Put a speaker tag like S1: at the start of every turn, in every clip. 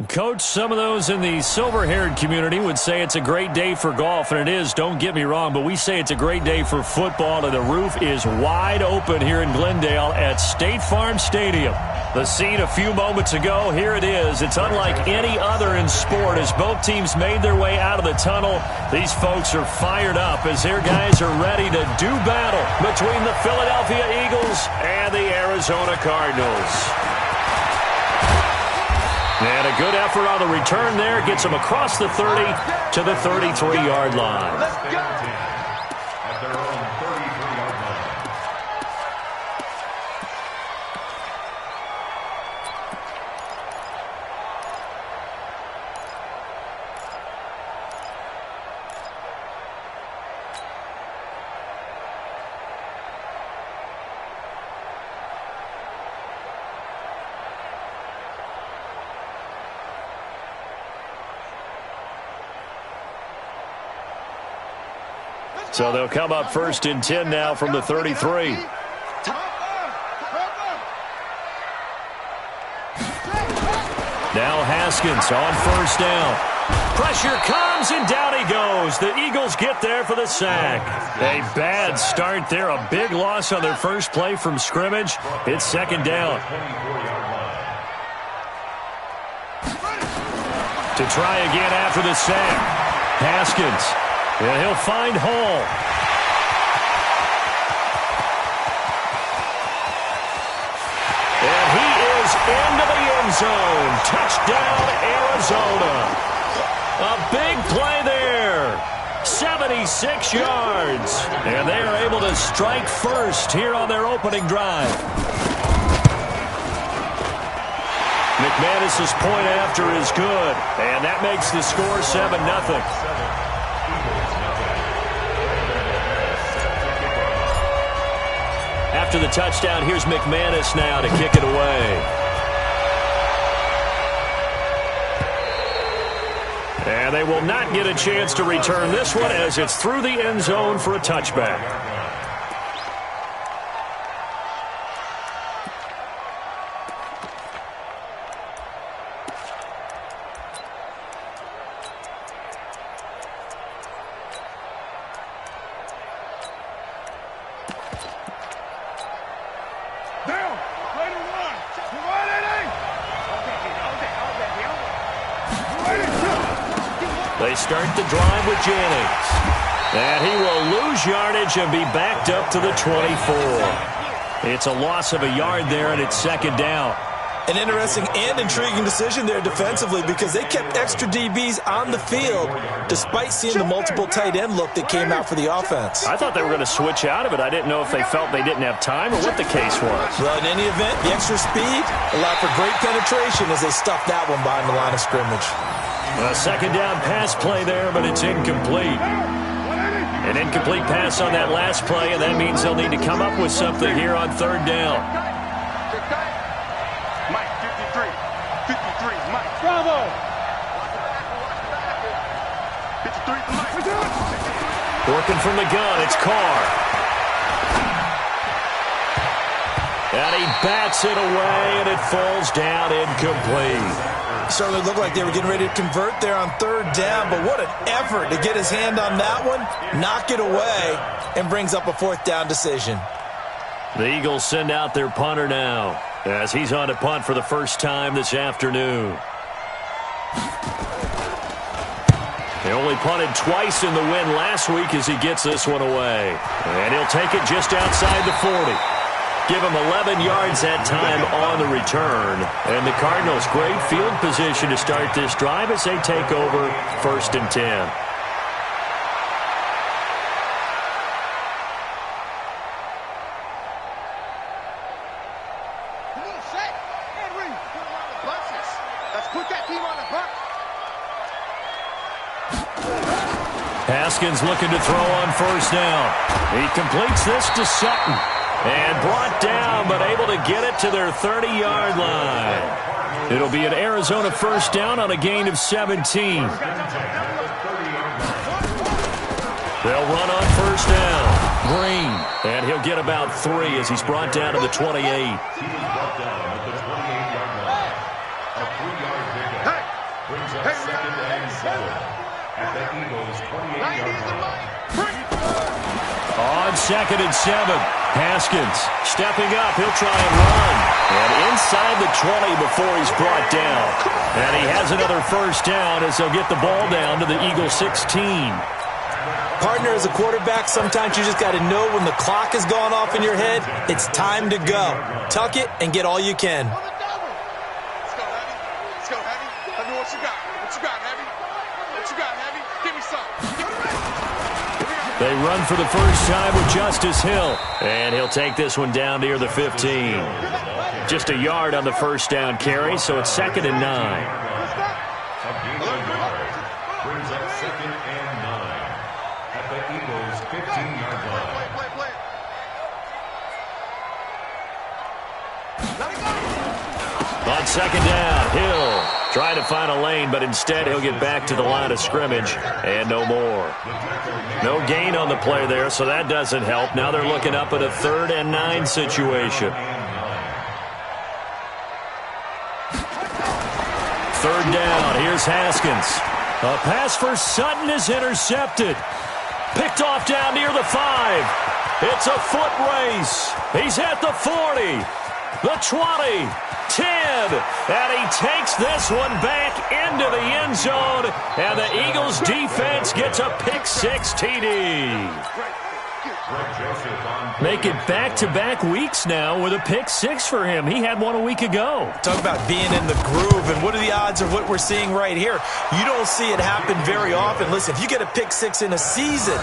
S1: Coach, some of those in the silver-haired community would say it's a great day for golf, and it is, don't get me wrong, but we say it's a great day for football, and the roof is wide open here in Glendale at State Farm Stadium. The scene a few moments ago, here it is. It's unlike any other in sport as both teams made their way out of the tunnel. These folks are fired up as their guys are ready to do battle between the Philadelphia Eagles and the Arizona Cardinals. And a good effort on the return there gets them across the 30 to the 33-yard line.
S2: Let's go. At their own 33-yard line.
S1: So they'll come up 1st and 10 now from the 33. Now Haskins on 1st down. Pressure comes, and down he goes. The Eagles get there for the sack. A bad start there. A big loss on their first play from scrimmage. It's 2nd down. To try again after the sack. Haskins. And he'll find Hall. And he is into the end zone. Touchdown, Arizona. A big play there. 76 yards. And they are able to strike first here on their opening drive. McManus's point after is good. And that makes the score 7-0. After the touchdown, here's McManus now to kick it away. And they will not get a chance to return this one as it's through the end zone for a touchback. They start the drive with Jennings. And he will lose yardage and be backed up to the 24. It's a loss of a yard there, and it's 2nd down.
S3: An interesting and intriguing decision there defensively because they kept extra DBs on the field despite seeing the multiple tight end look that came out for the offense.
S1: I thought they were going to switch out of it. I didn't know if they felt they didn't have time or what the case was.
S3: Well, in any event, the extra speed allowed for great penetration as they stuffed that one behind the line of scrimmage.
S1: A 2nd down pass play there, but it's incomplete. An incomplete pass on that last play, and that means they'll need to come up with something here on 3rd down.
S4: Mike, 53. 53, Mike. Bravo. 53, Mike.
S1: Working from the gun, it's Carr. And he bats it away, and it falls down incomplete.
S3: Certainly looked like they were getting ready to convert there on 3rd down, but what an effort to get his hand on that one, knock it away, and brings up a 4th down decision.
S1: The Eagles send out their punter now as he's on to punt for the first time this afternoon. They only punted twice in the win last week as he gets this one away. And he'll take it just outside the 40. Give him 11 yards that time on the return. And the Cardinals, great field position to start this drive as they take over 1st and 10. Haskins looking to throw on 1st down. He completes this to Sutton. And brought down, but able to get it to their 30-yard line. It'll be an Arizona 1st down on a gain of 17. They'll run on 1st down. Green. And he'll get about 3 as he's brought down to the 28.
S2: He was brought down at the 28-yard line. A 3-yard pickup. Brings up second and 7 at the Eagles' 28-yard line.
S1: On second and 7, Haskins stepping up. He'll try and run. And inside the 20 before he's brought down. And he has another first down as they'll get the ball down to the Eagles' 16.
S3: Partner, as a quarterback, sometimes you just got to know when the clock has gone off in your head, it's time to go. Tuck it and get all you can.
S4: Let's go, Heavy. Let's go, Heavy. Heavy, what you got? What you got, Heavy? What you got, Heavy? Give me some.
S1: They run for the first time with Justice Hill. And he'll take this one down near the 15. Just a yard on the first down carry, so it's second and 9.
S2: A gain of yard. Brings up second and 9 at the Eagles' 15-yard line.
S1: On second down, Hill trying to find a lane, but instead he'll get back to the line of scrimmage and no more. No gain on the play there, so that doesn't help. Now they're looking up at a 3rd and 9 situation. 3rd down, here's Haskins. A pass for Sutton is intercepted. Picked off down near the 5. It's a foot race. He's at the 40, the 20, 10, and he takes this one back into the end zone, and the Eagles defense gets a pick-6 TD. Make it back-to-back weeks now with a pick-6 for him. He had one a week ago.
S3: Talk about being in the groove, and what are the odds of what we're seeing right here? You don't see it happen very often. Listen, if you get a pick-6 in a season,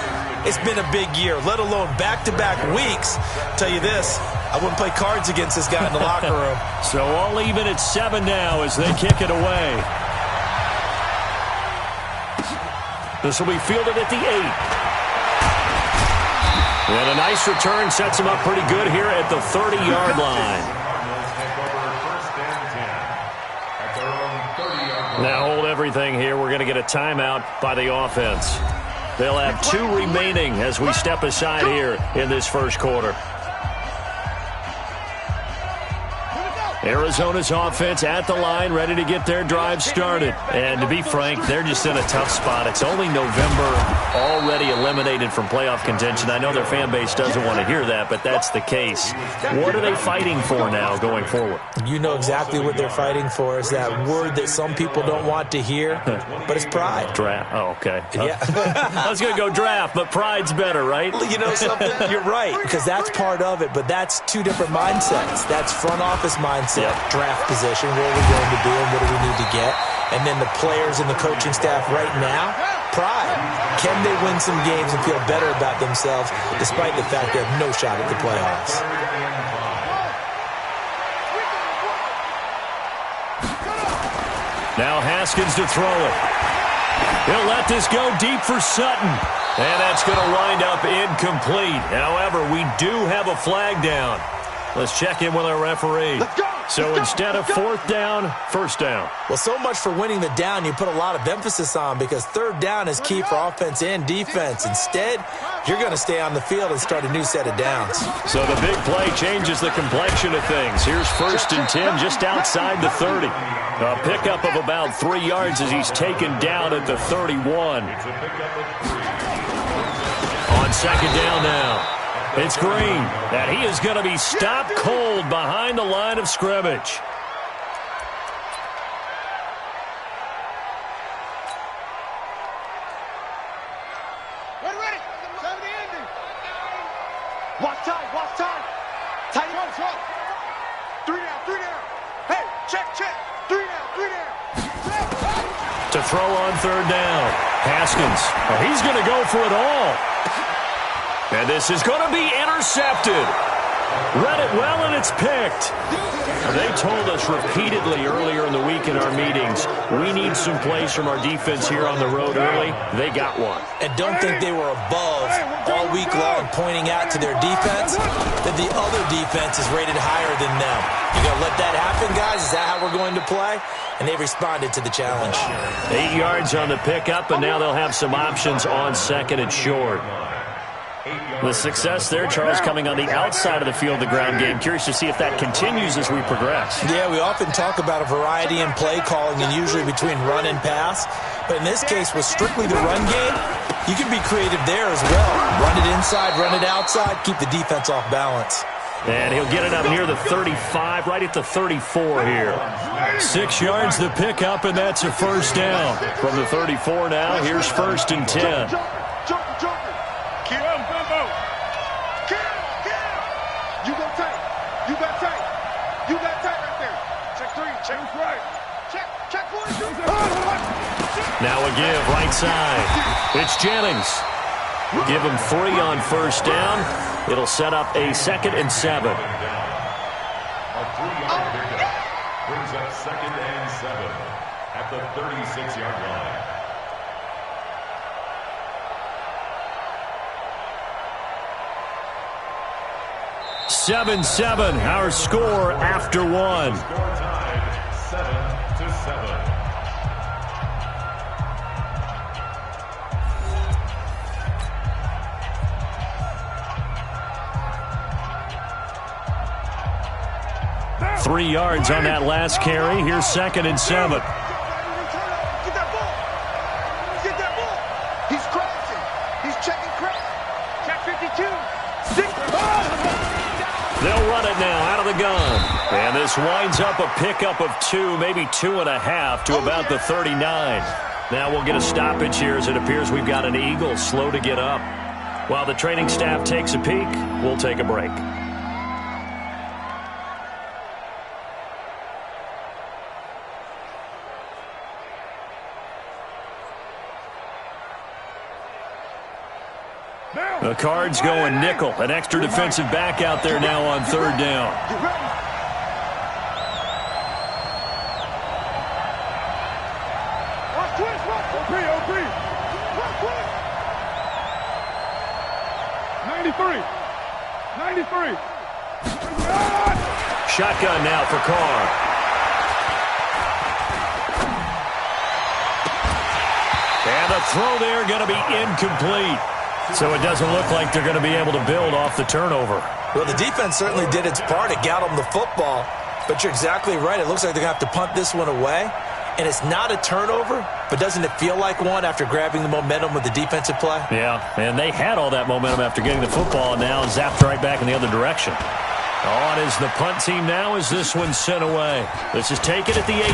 S3: it's been a big year, let alone back-to-back weeks. I'll tell you this, I wouldn't play cards against this guy in the locker room.
S1: So all even at 7 now as they kick it away. This will be fielded at the 8. And a nice return sets him up pretty good here at the 30-yard line. Now hold everything here. We're going to get a timeout by the offense. They'll have 2 remaining as we step aside here in this first quarter. Arizona's offense at the line, ready to get their drive started. And to be frank, they're just in a tough spot. It's only November, already eliminated from playoff contention. I know their fan base doesn't want to hear that, but that's the case. What are they fighting for now going forward?
S3: You know exactly what they're fighting for. Is that word that some people don't want to hear, but it's pride.
S1: Draft. Oh, okay.
S3: Yeah.
S1: I was going to go draft, but pride's better, right?
S3: You know something? You're right, because that's part of it, but that's 2 different mindsets. That's front office mindset. Yep. Draft position, where we're going to be and what do we need to get. And then the players and the coaching staff right now, pride. Can they win some games and feel better about themselves despite the fact they have no shot at the playoffs?
S1: Now Haskins to throw it. He'll let this go deep for Sutton. And that's going to wind up incomplete. However, we do have a flag down. Let's check in with our referee. So instead of 4th down, 1st down.
S3: Well, so much for winning the down you put a lot of emphasis on, because 3rd down is key for offense and defense. Instead, you're going to stay on the field and start a new set of downs.
S1: So the big play changes the complexion of things. Here's 1st and 10 just outside the 30. A pickup of about 3 yards as he's taken down at the 31. On 2nd down now. It's Green, and he is going to be stopped cold behind the line of scrimmage.
S4: Ready. 70 ending. Watch time. Tight end. 3 down. Hey, check. 3 down.
S1: To throw on 3rd down. Haskins, he's going to go for it all. And this is going to be intercepted. Read it well, and it's picked. They told us repeatedly earlier in the week in our meetings, we need some plays from our defense here on the road early. They got one.
S3: And don't think they were above all week long pointing out to their defense that the other defense is rated higher than them. You going to let that happen, guys? Is that how we're going to play? And they responded to the challenge.
S1: 8 yards on the pickup, and now they'll have some options on 2nd and short. The success there, Charles, coming on the outside of the field, the ground game. Curious to see if that continues as we progress.
S3: Yeah, we often talk about a variety in play calling and usually between run and pass. But in this case, with strictly the run game, you can be creative there as well. Run it inside, run it outside, keep the defense off balance.
S1: And he'll get it up near the 35, right at the 34 here. 6 yards the pickup, and that's a first down. From the 34 now, here's 1st and 10.
S4: You go tight. You got tight. You got tight right there. Check 3. Check right. Check 1.
S1: Now a give, right side. It's Jennings. Give him 3 on first down. It'll set up a 2nd and 7.
S2: A 3-yard pickup brings up 2nd and 7 at the 36-yard line.
S1: Seven, our score after 1.
S2: Score tied 7-7.
S1: Three yards on that last carry. Here's 2nd and 7.
S4: Get that ball. Get that ball. He's crashing. He's checking crash. Check 52.
S1: They'll run it now out of the gun. And this winds up a pickup of 2, maybe 2.5 to about the 39. Now we'll get a stoppage here as it appears we've got an Eagle slow to get up. While the training staff takes a peek, we'll take a break. The Cards going nickel. An extra defensive back out there now on 3rd down. Shotgun now for Carr. And the throw there going to be incomplete. So it doesn't look like they're going to be able to build off the turnover.
S3: Well, the defense certainly did its part. It got them the football. But you're exactly right. It looks like they're going to have to punt this one away. And it's not a turnover, but doesn't it feel like one after grabbing the momentum with the defensive play?
S1: Yeah, and they had all that momentum after getting the football and now zapped right back in the other direction. On is the punt team now as this one's sent away. This is taken at the 18.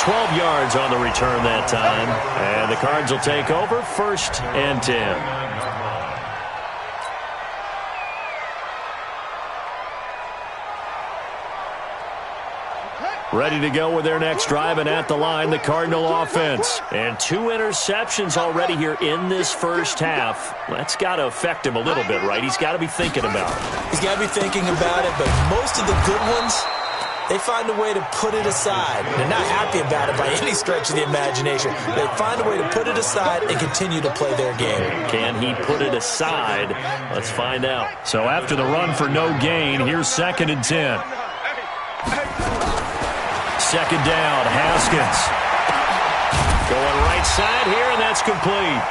S1: 12 yards on the return that time. And the Cards will take over 1st and 10. Ready to go with their next drive, and at the line, the Cardinal offense. And 2 interceptions already here in this first half. That's got to affect him a little bit, right? He's got to be thinking about it.
S3: He's got to be thinking about it, but most of the good ones, they find a way to put it aside. They're not happy about it by any stretch of the imagination. They find a way to put it aside and continue to play their game.
S1: Can he put it aside? Let's find out. So after the run for no gain, here's 2nd and 10. 2nd down, Haskins. Going right side here, and that's complete.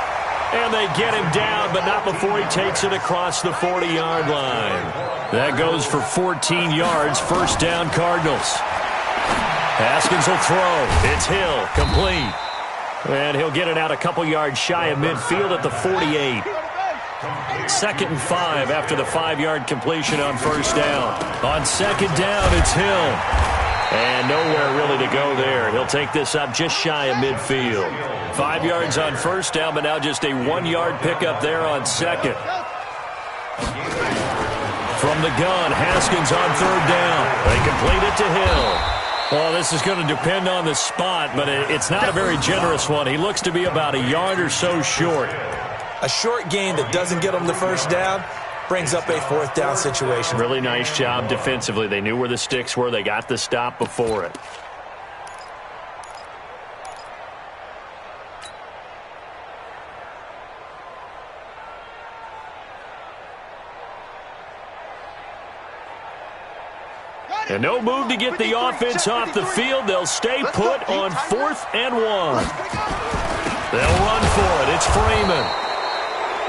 S1: And they get him down, but not before he takes it across the 40-yard line. That goes for 14 yards, 1st down Cardinals. Haskins will throw. It's Hill, complete. And he'll get it out a couple yards shy of midfield at the 48. 2nd and 5 after the 5-yard completion on 1st down. On 2nd down, it's Hill. And nowhere really to go there. He'll take this up just shy of midfield. 5 yards on 1st down, but now just a 1-yard pickup there on 2nd. From the gun, Haskins on 3rd down. They complete it to Hill. Well, this is going to depend on the spot, but it's not a very generous one. He looks to be about a yard or so short.
S3: A short gain that doesn't get them the 1st down brings up a 4th down situation.
S1: Really nice job defensively. They knew where the sticks were. They got the stop before it. And no move to get the offense off the field. They'll stay put on 4th and 1. They'll run for it. It's Freeman.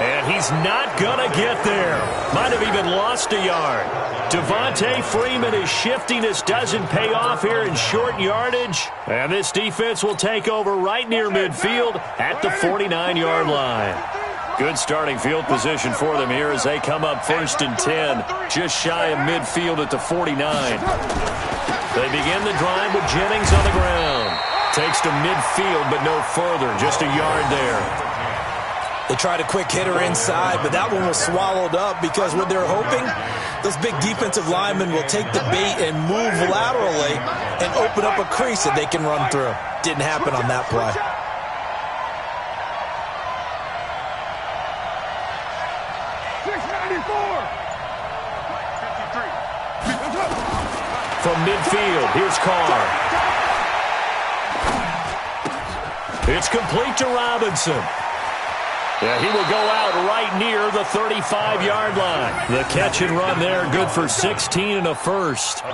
S1: And he's not going to get there. Might have even lost a yard. Devontae Freeman is shifting. This doesn't pay off here in short yardage. And this defense will take over right near midfield at the 49-yard line. Good starting field position for them here as they come up 1st and 10, just shy of midfield at the 49. They begin the drive with Jennings on the ground. Takes to midfield, but no further, just a yard there.
S3: They tried a quick hitter inside, but that one was swallowed up because what they're hoping, those big defensive linemen will take the bait and move laterally and open up a crease that they can run through. Didn't happen on that play.
S1: From midfield, here's Carr. It's complete to Robinson. Yeah, he will go out right near the 35-yard line. The catch and run there, good for 16 and a first.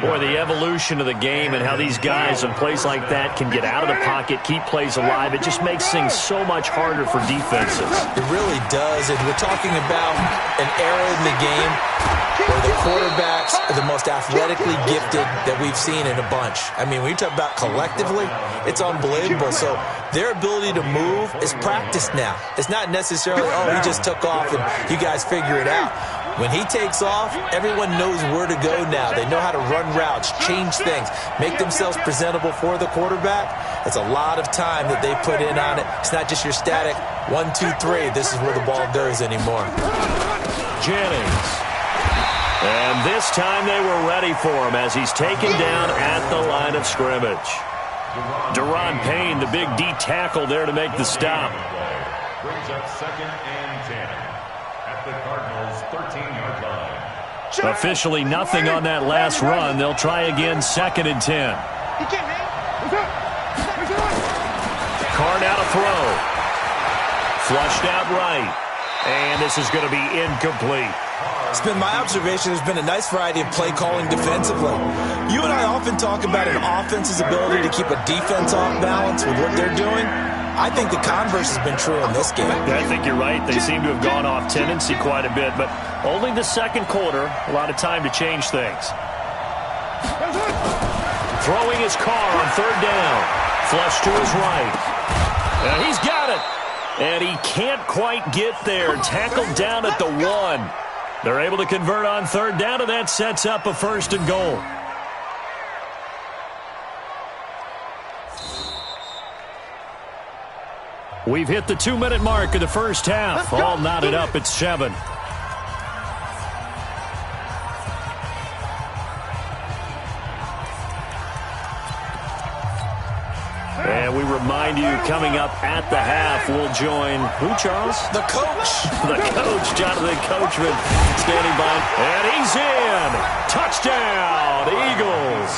S1: Boy, the evolution of the game and how these guys in plays like that can get out of the pocket, keep plays alive, it just makes things so much harder for defenses.
S3: It really does, and we're talking about an era in the game where the quarterbacks are the most athletically gifted that we've seen in a bunch. I mean, when you talk about collectively, it's unbelievable. So their ability to move is practiced now. It's not necessarily, oh, he just took off and you guys figure it out. When he takes off, everyone knows where to go now. They know how to run routes, change things, make themselves presentable for the quarterback. That's a lot of time that they put in on it. It's not just your static 1, 2, 3. This is where the ball goes anymore.
S1: Jennings. And this time they were ready for him as he's taken down at the line of scrimmage. Deron Payne, the big D tackle there to make the stop.
S2: Brings up 2nd and 10 at the Cardinals' 13-yard line.
S1: Officially nothing on that last run. They'll try again 2nd and 10. Carr now to throw. Flushed out right. And this is going to be incomplete.
S3: It's been my observation there's been a nice variety of play calling defensively. You and I often talk about an offense's ability to keep a defense off balance with what they're doing. I think the converse has been true in this game.
S1: I think you're right. They seem to have gone off tendency quite a bit, but only the second quarter, a lot of time to change things. Throwing his Carr on 3rd down. Flush to his right. And he's got it. And he can't quite get there. Tackled down at the 1. They're able to convert on 3rd down, and that sets up a 1st and goal. We've hit the 2-minute mark of the first half. All knotted up at 7. And we remind you, coming up at the half, we'll join who, Charles?
S3: The coach.
S1: The coach, Jonathan Coachman, standing by. And he's in. Touchdown, Eagles.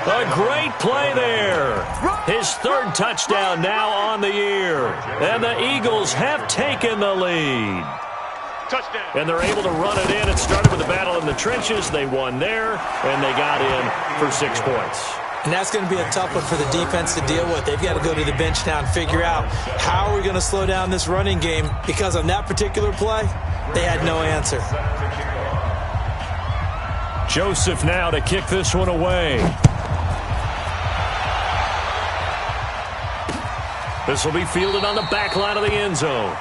S1: A great play there. His 3rd touchdown now on the year. And the Eagles have taken the lead. Touchdown. And they're able to run it in. It started with a battle in the trenches. They won there, and they got in for 6 points.
S3: And that's going to be a tough one for the defense to deal with. They've got to go to the bench now and figure out how are we going to slow down this running game, because on that particular play, they had no answer.
S1: Joseph now to kick this one away. This will be fielded on the back line of the end zone.